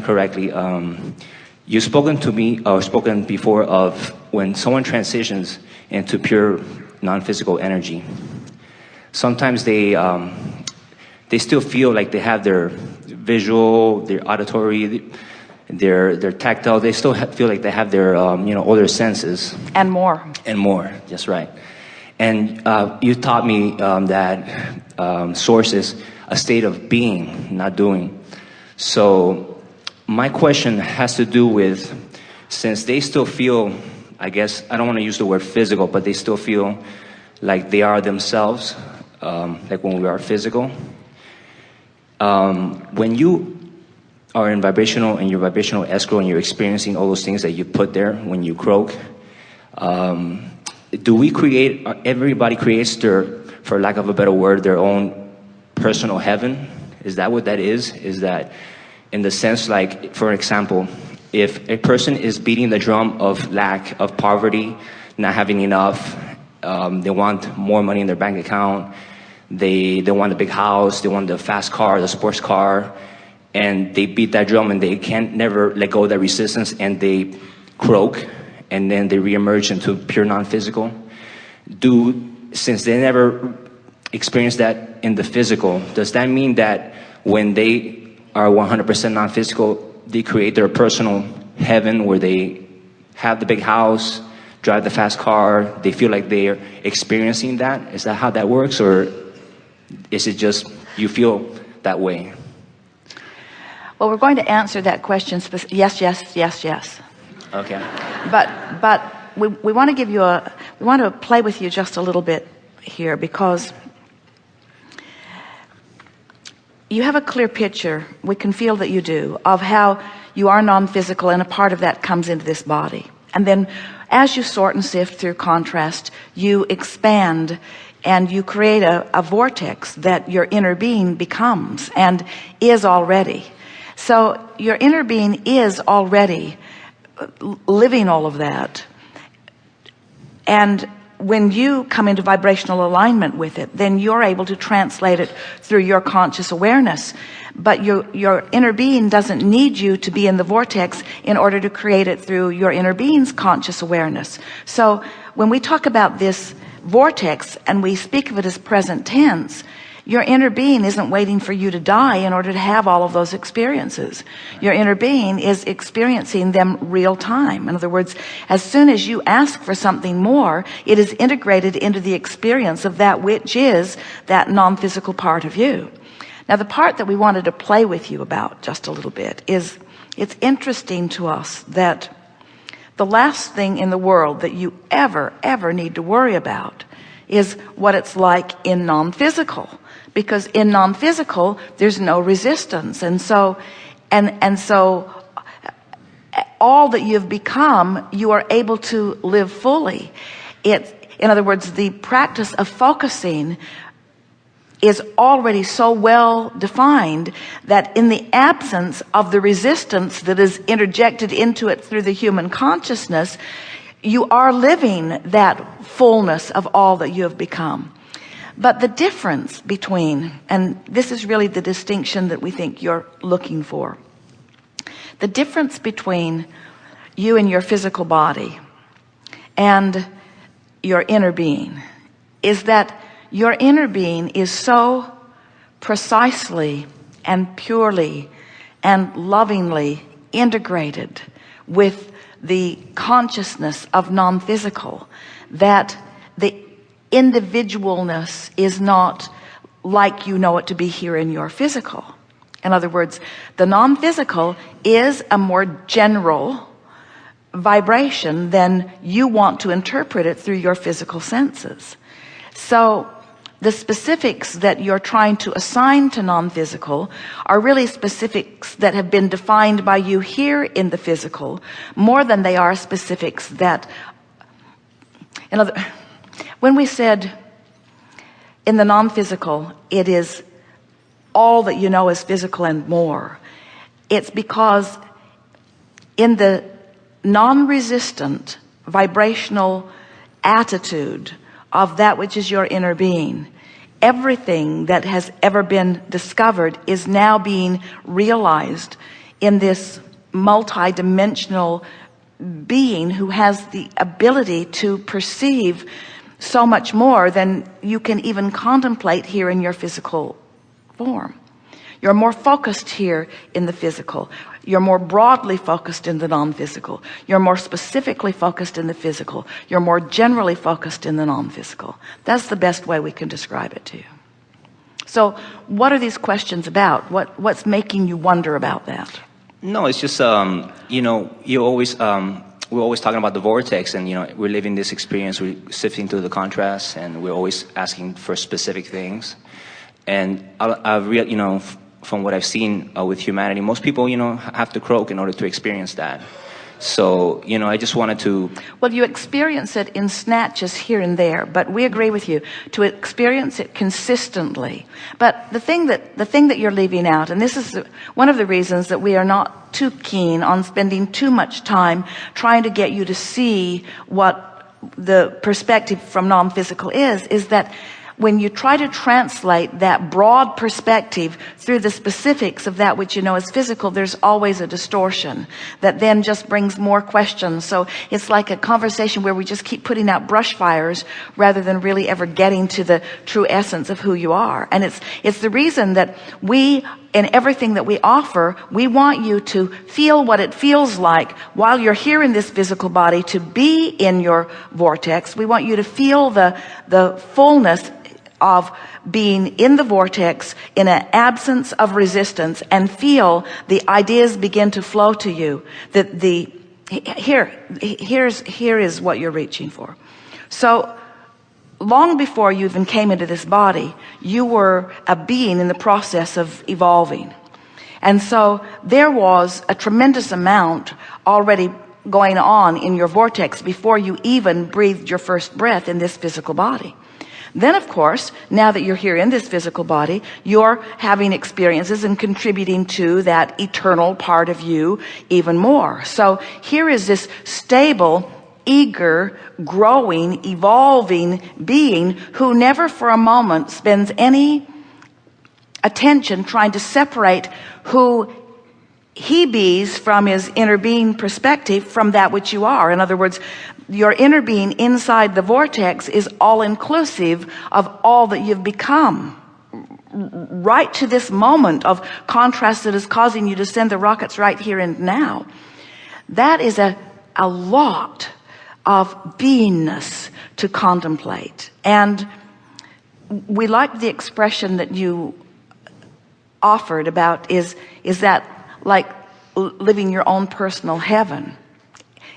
correctly, you've spoken to me, or spoken before, of when someone transitions into pure non-physical energy. Sometimes they still feel like they have their visual, their auditory, their tactile. They still feel like they have their all their senses and more. And more. That's right. And you taught me that source is a state of being, not doing. So my question has to do with, since they still feel, I guess, I don't want to use the word physical, but they still feel like they are themselves, like when we are physical. When you are in your vibrational escrow, and you're experiencing all those things that you put there when you croak, do we create, everybody creates their, for lack of a better word, their own personal heaven? Is that what that is? Is that in the sense, like, for example, if a person is beating the drum of lack, of poverty, not having enough, they want more money in their bank account, they want a big house, they want the fast car, the sports car, and they beat that drum and they can't never let go of that resistance, and they croak, and then they reemerge into pure non-physical. Since they never experienced that in the physical, does that mean that when they are 100% non-physical, they create their personal heaven where they have the big house, drive the fast car, they feel like they're experiencing that? Is that how that works, or is it just you feel that way? Well, we're going to answer that question. Yes. Okay. But we want to give you we want to play with you just a little bit here, because you have a clear picture, we can feel that you do, of how you are non-physical, and a part of that comes into this body. And then as you sort and sift through contrast, you expand and you create a vortex that your inner being becomes and is already. So your inner being is already living all of that. And when you come into vibrational alignment with it, then you're able to translate it through your conscious awareness. But your inner being doesn't need you to be in the vortex in order to create it through your inner being's conscious awareness. So when we talk about this vortex and we speak of it as present tense, your inner being isn't waiting for you to die in order to have all of those experiences. Your inner being is experiencing them real time. In other words, as soon as you ask for something more, it is integrated into the experience of that which is that non-physical part of you. Now, the part that we wanted to play with you about just a little bit is, it's interesting to us that the last thing in the world that you ever need to worry about is what it's like in non-physical. Because in non-physical, there's no resistance. And so all that you've become, you are able to live fully. In other words, the practice of focusing is already so well defined that in the absence of the resistance that is interjected into it through the human consciousness, you are living that fullness of all that you have become. But the difference between, and this is really the distinction that we think you're looking for, the difference between you and your physical body and your inner being is that your inner being is so precisely and purely and lovingly integrated with the consciousness of non-physical that the individualness is not like you know it to be here in your physical. In other words, the non-physical is a more general vibration than you want to interpret it through your physical senses. So the specifics that you're trying to assign to non-physical are really specifics that have been defined by you here in the physical more than they are specifics that, when we said in the non-physical, it is all that you know is physical and more, it's because in the non-resistant vibrational attitude of that which is your inner being, everything that has ever been discovered is now being realized in this multi-dimensional being who has the ability to perceive so much more than you can even contemplate here in your physical form. You're more focused here in the physical. You're more broadly focused in the non-physical. You're more specifically focused in the physical. You're more generally focused in the non-physical. That's the best way we can describe it to you. So what are these questions about? What's making you wonder about that? No, it's just, you always, we're always talking about the vortex, and, we're living this experience, we're sifting through the contrast, and we're always asking for specific things. And from what I've seen with humanity, most people, have to croak in order to experience that. So, I just wanted to... Well, you experience it in snatches here and there, but we agree with you to experience it consistently. But the thing that you're leaving out, and this is one of the reasons that we are not too keen on spending too much time trying to get you to see what the perspective from non-physical is that when you try to translate that broad perspective through the specifics of that which you know is physical, there's always a distortion that then just brings more questions. So it's like a conversation where we just keep putting out brush fires rather than really ever getting to the true essence of who you are. And it's the reason that we, in everything that we offer, we want you to feel what it feels like while you're here in this physical body, to be in your vortex. We want you to feel the fullness of being in the vortex in an absence of resistance, and feel the ideas begin to flow to you. Here is what you're reaching for. So long before you even came into this body, you were a being in the process of evolving. And so there was a tremendous amount already going on in your vortex before you even breathed your first breath in this physical body. Then, of course, now that you're here in this physical body, you're having experiences and contributing to that eternal part of you even more. So here is this stable, eager, growing, evolving being who never for a moment spends any attention trying to separate who he bees from his inner being perspective from that which you are. In other words, your inner being inside the vortex is all inclusive of all that you've become. Right to this moment of contrast that is causing you to send the rockets right here and now. That is a lot of beingness to contemplate. And we like the expression that you offered about is that like living your own personal heaven.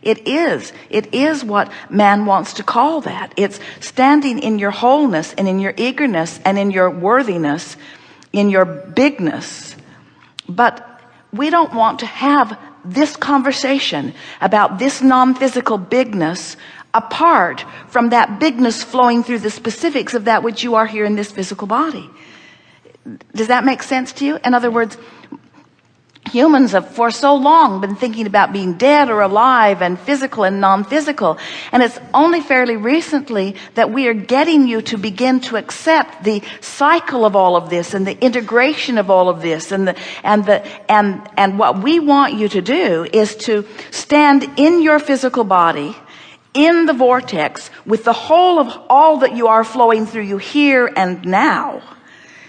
It is what man wants to call that. It's standing in your wholeness and in your eagerness and in your worthiness, in your bigness. But we don't want to have this conversation about this non-physical bigness apart from that bigness flowing through the specifics of that which you are here in this physical body. Does that make sense to you? In other words, humans have for so long been thinking about being dead or alive and physical and non-physical. And it's only fairly recently that we are getting you to begin to accept the cycle of all of this and the integration of all of this. And what we want you to do is to stand in your physical body, in the vortex, with the whole of all that you are flowing through you here and now.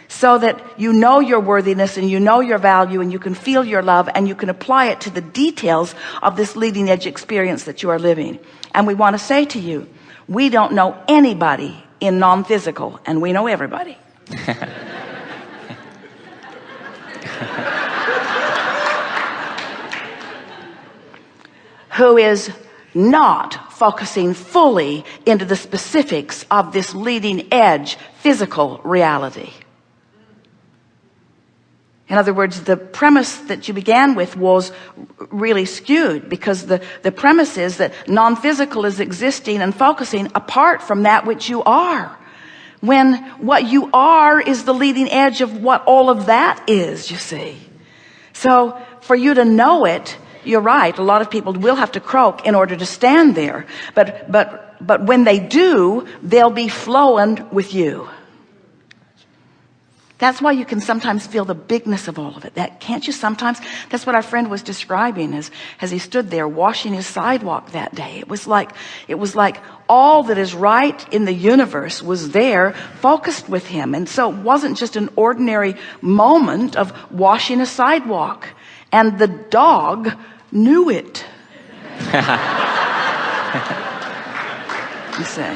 So that you know your worthiness and you know your value and you can feel your love and you can apply it to the details of this leading edge experience that you are living. And we want to say to you, we don't know anybody in non-physical, and we know everybody. Who is not focusing fully into the specifics of this leading edge physical reality. In other words, the premise that you began with was really skewed, because the premise is that non-physical is existing and focusing apart from that which you are. When what you are is the leading edge of what all of that is, you see. So for you to know it, you're right, a lot of people will have to croak in order to stand there. But when they do, they'll be flowing with you. That's why you can sometimes feel the bigness of all of it. That can't you sometimes? That's what our friend was describing as he stood there washing his sidewalk that day. It was like all that is right in the universe was there, focused with him. And so it wasn't just an ordinary moment of washing a sidewalk. And the dog knew it. You say.